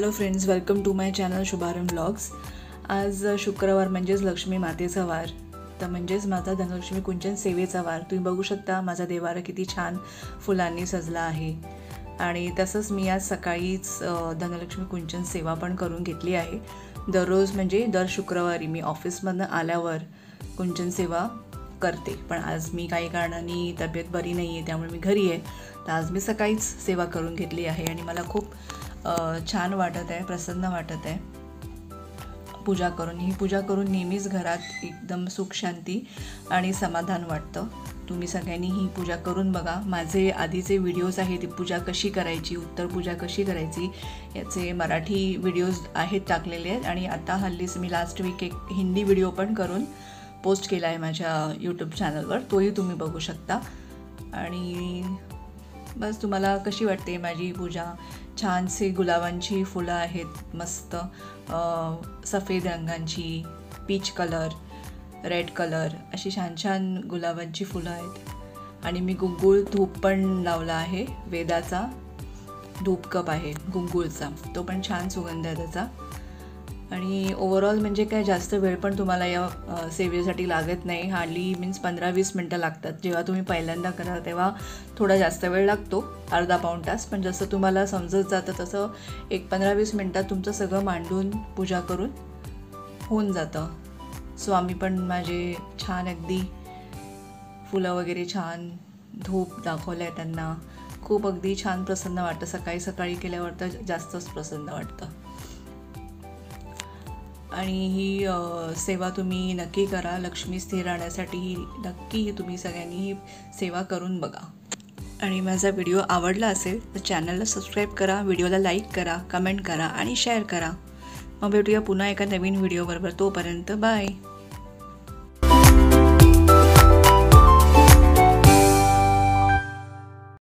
Hello friends, welcome to my channel Shubharambh vlogs. आज शुक्रवार म्हणजेच लक्ष्मी मातेचा वार, तर म्हणजेच माता धनलक्ष्मी कुंचन सेवेचा वार। तुम्ही बघू शकता माझा देवारा किती छान फुलांनी सजला आहे। आणि तसंच मी आज सकाळीच धनलक्ष्मी कुंचन सेवा पण करून घेतली आहे। दररोज म्हणजे दर शुक्रवारी मी ऑफिसमधनं आल्यावर कुंचन सेवा करते, पण आज मी काही कारणाने तब्येत बरी नाही आहे, त्यामुळे मी घरी आहे। तर आज मी सकाळीच सेवा करून घेतली आहे आणि मला खूप छान वाटत आहे, प्रसन्न वाटत आहे पूजा करून। ही पूजा करून नेहमीच घरात एकदम सुख शांती आणि समाधान वाटतं। तुम्ही सगळ्यांनी ही पूजा करून बघा। माझे आधीचे व्हिडिओज आहेत, ती पूजा कशी करायची, उत्तर पूजा कशी करायची याचे मराठी व्हिडिओज आहेत टाकलेले आहेत। आणि आता हल्लीच मी लास्ट वीक एक हिंदी व्हिडिओ पण करून पोस्ट केला आहे माझ्या यूट्यूब चॅनलवर, तोही तुम्ही बघू शकता। आणि बस तुम्हाला कशी वाटते माझी पूजा? छानसे गुलाबांची फुलं आहेत, मस्त सफेद रंगांची, पीच कलर, रेड कलर, अशी छान छान गुलाबांची फुलं आहेत। आणि मी गुंगूळ धूप पण लावला आहे, वेदाचा धूप कप आहे गुंगूळचा, तो पण छान सुगंध आहे त्याचा। आणि ओव्हरऑल म्हणजे काय जास्त वेळ पण तुम्हाला या सेवेसाठी लागत नाही, हार्डली मीन्स 15-20 मिनटं लागतात। जेव्हा तुम्ही पहिल्यांदा करा तेव्हा थोडा जास्त वेळ लागतो, अर्धा-पाऊण तास, पण जसं तुम्हाला समजत जातं तसं एक 15-20 मिनटात तुमचं सगळं मांडून पूजा करून होऊन जातं। स्वामी पण माझे छान अगदी फुलं वगैरे छान धूप दाखवलं आहे त्यांना, खूप अगदी छान प्रसन्न वाटतं। सकाळी सकाळी केल्यावर तर जास्तच प्रसन्न वाटतं। आणि ही सेवा तुम्ही नक्की करा, लक्ष्मी स्थिर राहण्यासाठी ही नक्की तुम्ही सगळ्यांनी ही सेवा करून बघा। आणि माझा व्हिडिओ आवडला असेल तर चॅनलला सबस्क्राईब करा, व्हिडिओला लाईक करा, कमेंट करा आणि शेअर करा। मग भेटूया पुन्हा एका नवीन व्हिडिओबरोबर, तोपर्यंत बाय।